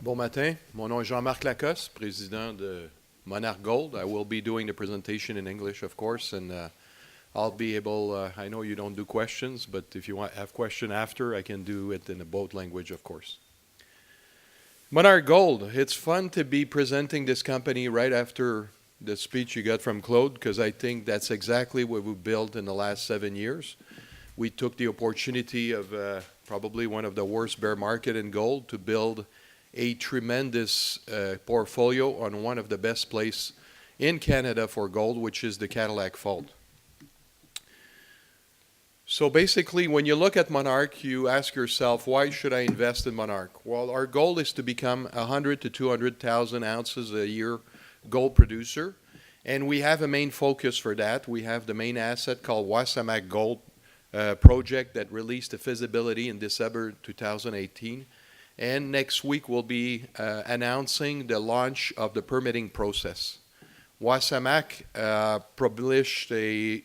Bon matin, mon nom est Jean-Marc Lacoste, président de Monarch Gold. I will be doing the presentation in English, of course, and I'll be able, I know you don't do questions, but if you have question after, I can do it in both language, of course. Monarch Gold, it's fun to be presenting this company right after the speech you got from Claude, because I think that's exactly what we built in the last 7 years. We took the opportunity of probably one of the worst bear market in gold to build a tremendous portfolio on one of the best places in Canada for gold, which is the Cadillac Fault. So basically, when you look at Monarch, you ask yourself, why should I invest in Monarch? Well, our goal is to become 100 to 200,000 ounces a year gold producer, and we have a main focus for that. We have the main asset called Wasamac Gold project that released the feasibility in December 2018. And next week we'll be announcing the launch of the permitting process. Wasamac published a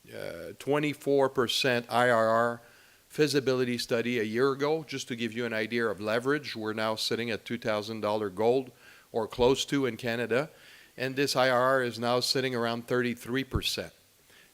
24% IRR feasibility study a year ago. Just to give you an idea of leverage, we're now sitting at $2,000 gold or close to in Canada, and this IRR is now sitting around 33%.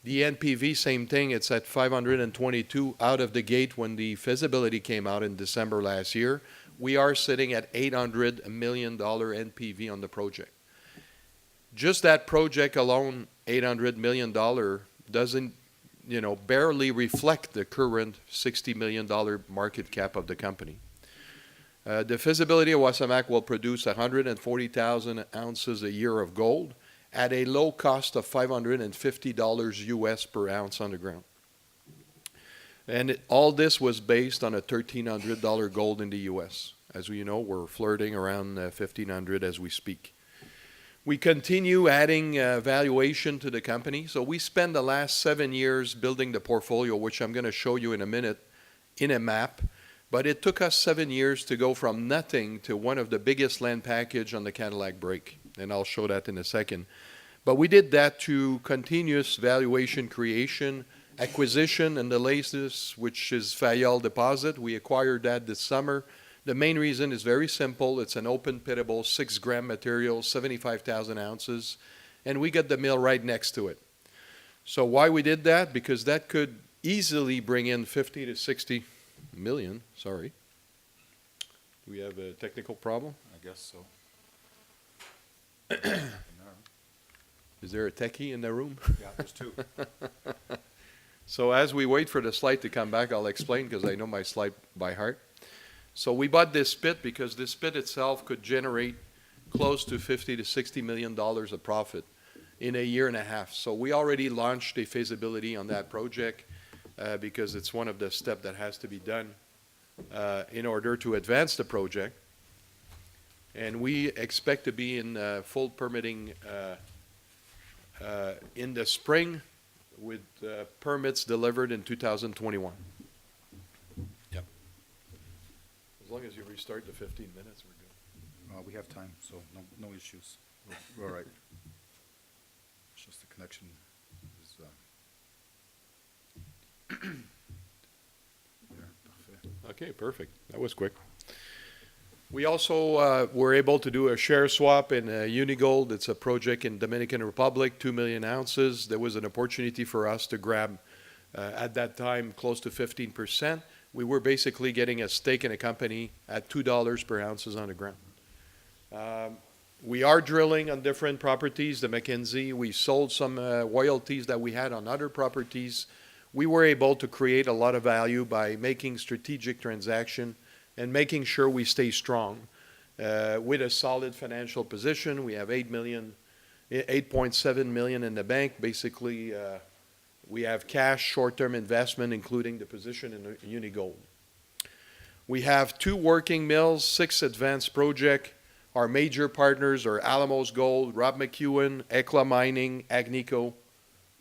The NPV, same thing, it's at 522 out of the gate when the feasibility came out in December last year. We are sitting at $800 million NPV on the project. Just that project alone, $800 million, doesn't, barely reflect the current $60 million market cap of the company. The feasibility of Wasamac will produce 140,000 ounces a year of gold at a low cost of $550 US per ounce underground. And all this was based on a $1,300 gold in the US. As we know, we're flirting around $1,500 as we speak. We continue adding valuation to the company. So we spent the last 7 years building the portfolio, which I'm going to show you in a minute, in a map. But it took us 7 years to go from nothing to one of the biggest land package on the Cadillac Break. And I'll show that in a second. But we did that through continuous valuation creation, acquisition, and the latest, which is Fayolle deposit. We acquired that this summer. The main reason is very simple. It's an open pitable 6-gram material, 75,000 ounces, and we got the mill right next to it. So why we did that? Because that could easily bring in 50 to 60 million. Sorry. Do we have a technical problem? I guess so. Is there a techie in the room? Yeah, there's two. So as we wait for the slide to come back, I'll explain because I know my slide by heart. So we bought this pit because this pit itself could generate close to 50 to 60 million dollars of profit in a year and a half. So we already launched a feasibility on that project because it's one of the steps that has to be done in order to advance the project. And we expect to be in full permitting in the spring with permits delivered in 2021. Yep. As long as you restart the 15 minutes, we're good. We have time, so no issues. We're all right. It's just the connection is... Okay, perfect. That was quick. We also were able to do a share swap in Unigold. It's a project in Dominican Republic, 2 million ounces. There was an opportunity for us to grab, at that time, close to 15%. We were basically getting a stake in a company at $2 per ounces on the ground. We are drilling on different properties, the McKenzie. We sold some royalties that we had on other properties. We were able to create a lot of value by making strategic transactions and making sure we stay strong with a solid financial position. We have 8.7 million in the bank. Basically, we have cash, short-term investment, including the position in Unigold. We have 2 working mills, 6 advanced projects. Our major partners are Alamos Gold, Rob McEwen, Ecla Mining, Agnico,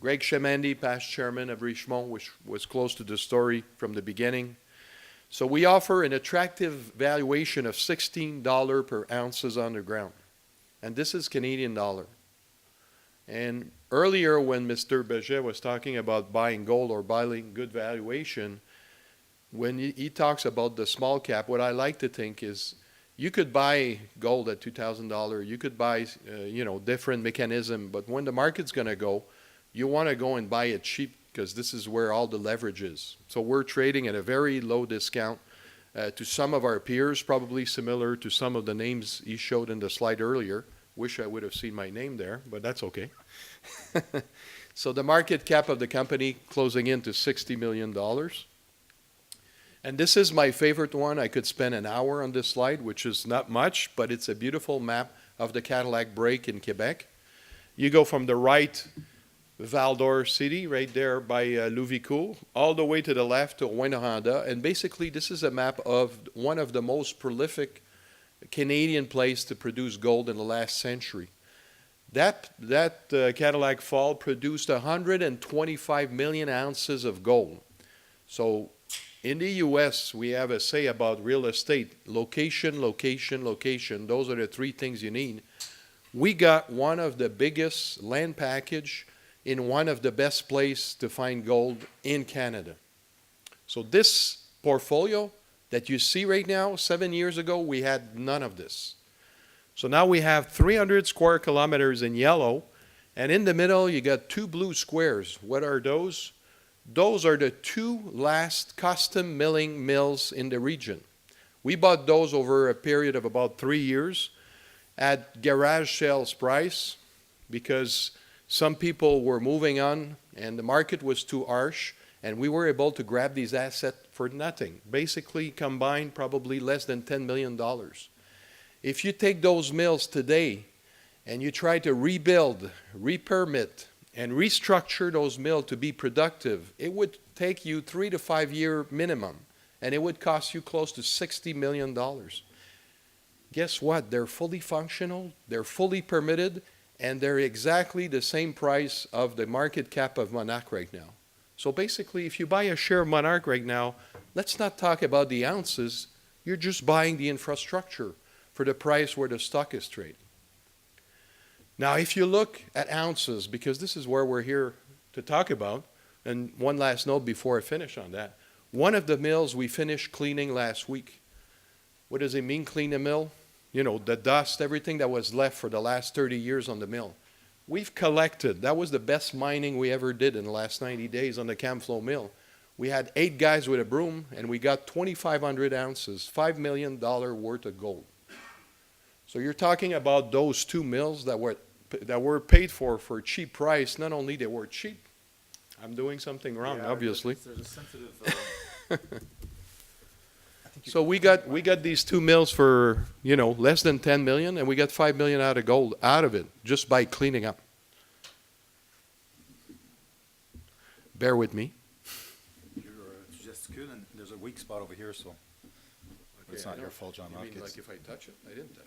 Greg Chemandy, past chairman of Richemont, which was close to the story from the beginning. So we offer an attractive valuation of $16 per ounces underground. And this is Canadian dollar. And earlier when Mr. Beget was talking about buying gold or buying good valuation, when he talks about the small cap, what I like to think is You could buy gold at $2,000. You could buy, different mechanism. But when the market's going to go, you want to go and buy it cheap because this is where all the leverage is. So we're trading at a very low discount to some of our peers, probably similar to some of the names he showed in the slide earlier. Wish I would have seen my name there, but that's okay. So the market cap of the company closing into $60 million. And this is my favorite one. I could spend an hour on this slide, which is not much, but it's a beautiful map of the Cadillac Break in Quebec. You go from the right, Val-d'Or City, right there by Louvicourt, all the way to the left to Rouyn-Noranda. And basically, this is a map of one of the most prolific Canadian places to produce gold in the last century. That Cadillac Fall produced 125 million ounces of gold. So in the U.S., we have a say about real estate. Location, location, location. Those are the three things you need. We got one of the biggest land package in one of the best places to find gold in Canada. So this portfolio that you see right now, 7 years ago, we had none of this. So now we have 300 square kilometers in yellow, and in the middle you got two blue squares. What are those? Those are the two last custom milling mills in the region. We bought those over a period of about 3 years at garage sales price because some people were moving on and the market was too harsh, and we were able to grab these assets for nothing. Basically combined probably less than $10 million. If you take those mills today and you try to rebuild, re-permit, and restructure those mills to be productive, it would take you 3 to 5 year minimum, and it would cost you close to $60 million. Guess what? They're fully functional, they're fully permitted, and they're exactly the same price of the market cap of Monarch right now. So basically, if you buy a share of Monarch right now, let's not talk about the ounces, you're just buying the infrastructure for the price where the stock is trading. Now, if you look at ounces, because this is where we're here to talk about, and one last note before I finish on that. One of the mills we finished cleaning last week. What does it mean, clean a mill? You know, the dust, everything that was left for the last 30 years on the mill. We've collected, that was the best mining we ever did in the last 90 days on the Camflo mill. We had 8 guys with a broom, and we got 2,500 ounces, $5 million worth of gold. So you're talking about those two mills that were paid for a cheap price. Not only they were cheap, I'm doing something wrong, obviously. There's a sensitive. So we got these two mills for less than 10 million, and we got 5 million out of gold out of it just by cleaning up. Bear with me. You're just good, and there's a weak spot over here, so. It's not your fault, Jean-Marc. You mean like if I touch it? I didn't touch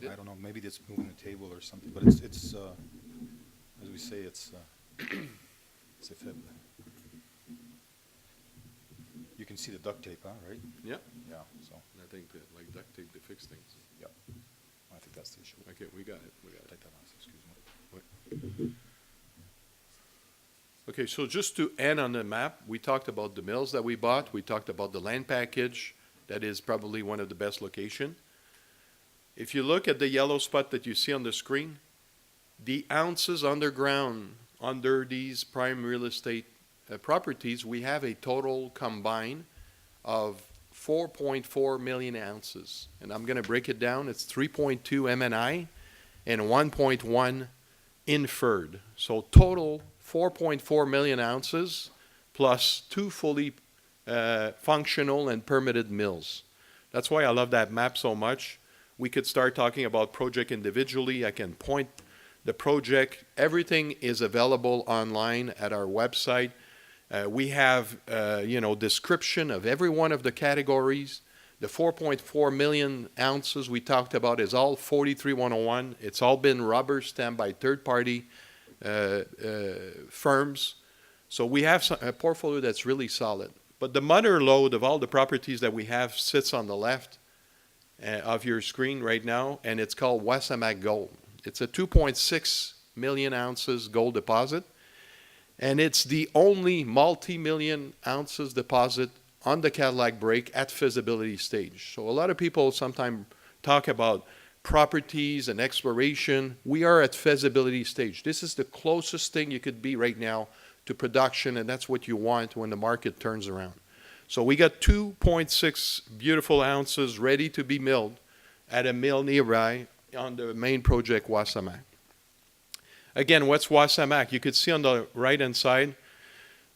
it. I don't know. Maybe it's moving the table or something, but it's as we say, it's a fib. You can see the duct tape, huh? Right? Yeah. Yeah. So I think that like duct tape to fix things. yeah, I think that's the issue. Okay, we got it. Take that off. Excuse me. Okay, so just to end on the map, we talked about the mills that we bought. We talked about the land package. That is probably one of the best locations. If you look at the yellow spot that you see on the screen, the ounces underground under these prime real estate properties, we have a total combined of 4.4 million ounces. And I'm going to break it down. It's 3.2 MNI and 1.1 inferred. So total 4.4 million ounces plus 2 fully functional and permitted mills. That's why I love that map so much. We could start talking about project individually. I can point the project. Everything is available online at our website. We have, description of every one of the categories. The 4.4 million ounces we talked about is all 43-101. It's all been rubber stamped by third-party firms. So we have a portfolio that's really solid. But the mother lode of all the properties that we have sits on the left of your screen right now, and it's called Wasamac Gold. It's a 2.6 million ounces gold deposit, and it's the only multi-million ounces deposit on the Cadillac Break at feasibility stage. So a lot of people sometimes talk about properties and exploration, we are at feasibility stage. This is the closest thing you could be right now to production, and that's what you want when the market turns around. So we got 2.6 beautiful ounces ready to be milled at a mill nearby on the main project, Wasamac. Again, what's Wasamac? You could see on the right-hand side,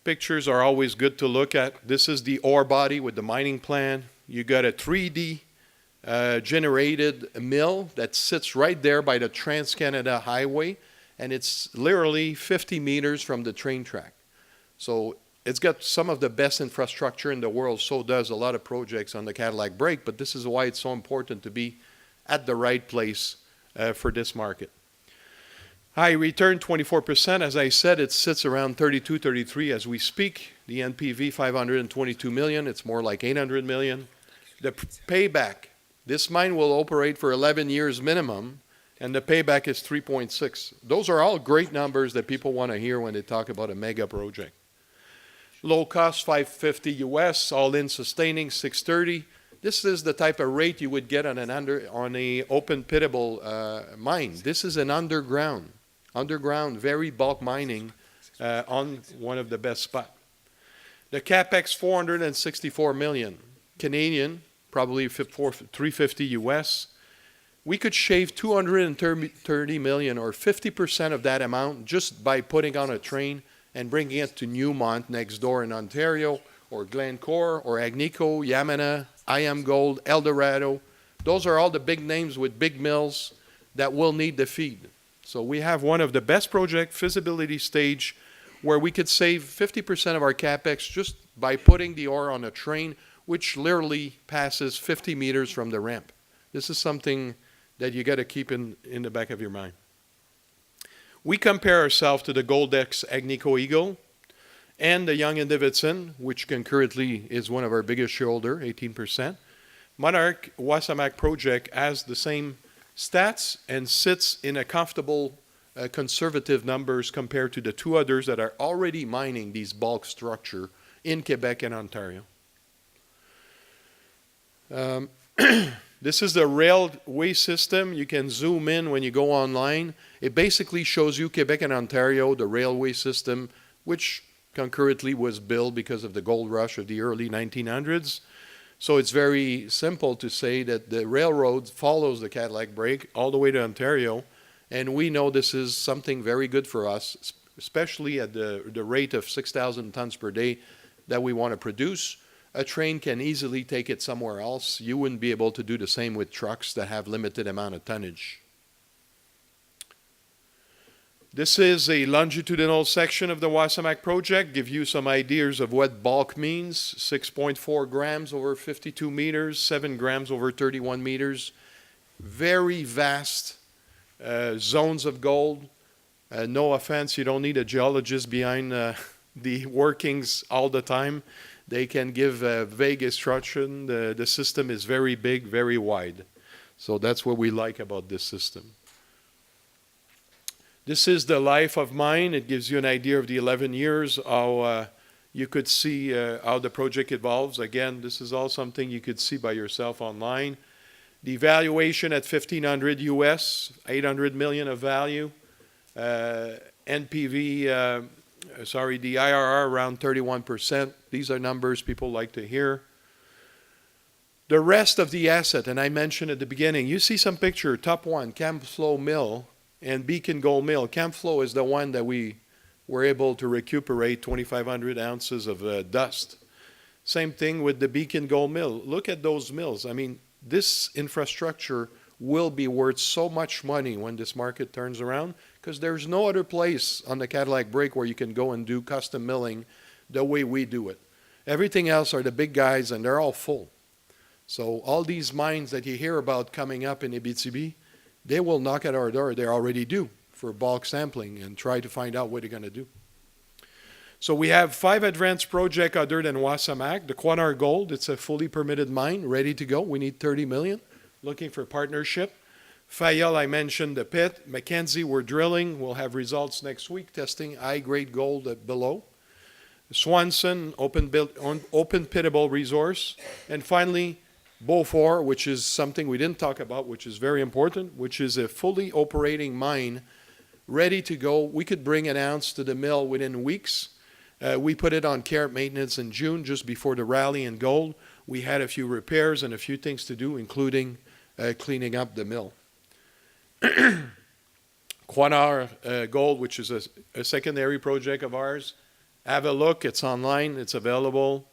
pictures are always good to look at. This is the ore body with the mining plan. You got a 3D generated mill that sits right there by the Trans-Canada Highway, and it's literally 50 meters from the train track. So it's got some of the best infrastructure in the world, so does a lot of projects on the Cadillac Break, but this is why it's so important to be at the right place for this market. High return, 24%. As I said, it sits around 32, 33 as we speak. The NPV, 522 million. It's more like 800 million. The payback, this mine will operate for 11 years minimum, and the payback is 3.6. Those are all great numbers that people want to hear when they talk about a mega project. Low cost, 550 US, all in sustaining, 630. This is the type of rate you would get on a open pitable mine. This is an underground, very bulk mining on one of the best spots. The capex, 464 million Canadian, probably 350 US. We could shave 230 million or 50% of that amount just by putting on a train and bringing it to Newmont next door in Ontario, or Glencore, or Agnico, Yamana, IAMGOLD, Eldorado. Those are all the big names with big mills that will need the feed. So we have one of the best project feasibility stage where we could save 50% of our capex just by putting the ore on a train, which literally passes 50 meters from the ramp. This is something that you got to keep in the back of your mind. We compare ourselves to the Goldex Agnico Eagle and the Young and Davidson, which concurrently is one of our biggest shareholder, 18%. Monarch Wasamac project has the same stats and sits in a comfortable conservative numbers compared to the two others that are already mining these bulk structure in Quebec and Ontario. This is the railway system. You can zoom in when you go online. It basically shows you Quebec and Ontario, the railway system, which concurrently was built because of the gold rush of the early 1900s. So it's very simple to say that the railroad follows the Cadillac Break all the way to Ontario, and we know this is something very good for us, especially at the rate of 6,000 tons per day that we want to produce. A train can easily take it somewhere else. You wouldn't be able to do the same with trucks that have limited amount of tonnage. This is a longitudinal section of the Wasamac project, give you some ideas of what bulk means. 6.4 grams over 52 meters, 7 grams over 31 meters. Very vast zones of gold. No offense, you don't need a geologist behind the workings all the time. They can give vague instruction. The system is very big, very wide. So that's what we like about this system. This is the life of mine. It gives you an idea of the 11 years, how you could see how the project evolves. Again, this is all something you could see by yourself online. The valuation at 1,500 US, 800 million of value. NPV, the IRR around 31%. These are numbers people like to hear. The rest of the asset, and I mentioned at the beginning, you see some picture, top one, Camflo Mill and Beacon Gold Mill. Camflo is the one that we were able to recuperate 2,500 ounces of dust. Same thing with the Beacon Gold Mill. Look at those mills. I mean, this infrastructure will be worth so much money when this market turns around, because there's no other place on the Cadillac Break where you can go and do custom milling the way we do it. Everything else are the big guys, and they're all full. So all these mines that you hear about coming up in Abitibi, they will knock at our door. They already do for bulk sampling and try to find out what they're going to do. So we have 5 advanced projects other than Wasamac. The Croinor Gold, it's a fully permitted mine, ready to go. We need 30 million, looking for partnership. Fayolle, I mentioned the pit. McKenzie, we're drilling. We'll have results next week, testing high-grade gold below. Swanson, open pitable resource. And finally, Beaufor, which is something we didn't talk about, which is very important, which is a fully operating mine ready to go. We could bring an ounce to the mill within weeks. We put it on care and maintenance in June, just before the rally in gold. We had a few repairs and a few things to do, including cleaning up the mill. Croinor Gold, which is a secondary project of ours. Have a look. It's online. It's available.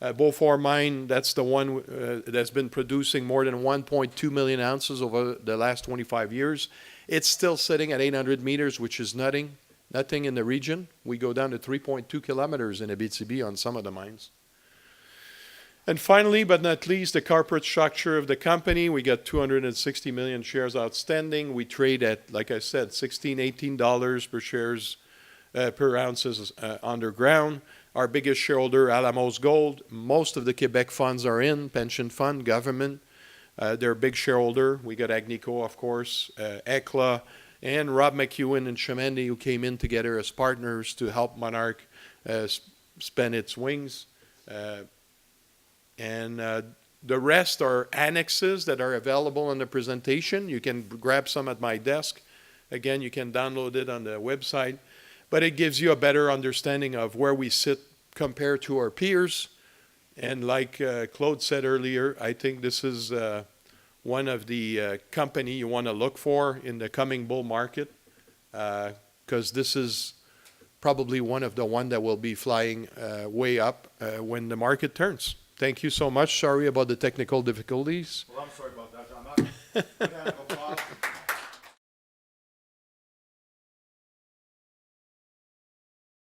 Beaufor mine, that's the one that's been producing more than 1.2 million ounces over the last 25 years. It's still sitting at 800 meters, which is nothing in the region. We go down to 3.2 kilometers in Abitibi on some of the mines. And finally, but not least, the corporate structure of the company. We got 260 million shares outstanding. We trade at, like I said, $16, $18 per shares per ounces underground. Our biggest shareholder, Monarch Gold. Most of the Quebec funds are in, pension fund, government. They're a big shareholder. We got Agnico, of course, ECLA, and Rob McEwen and Chemendi, who came in together as partners to help Monarch span its wings. And the rest are annexes that are available on the presentation. You can grab some at my desk. Again, you can download it on the website. But it gives you a better understanding of where we sit compared to our peers. And like Claude said earlier, I think this is one of the company you want to look for in the coming bull market, because this is probably one that will be flying way up when the market turns. Thank you so much. Sorry about the technical difficulties. Well, I'm sorry about that, Jean-Marc.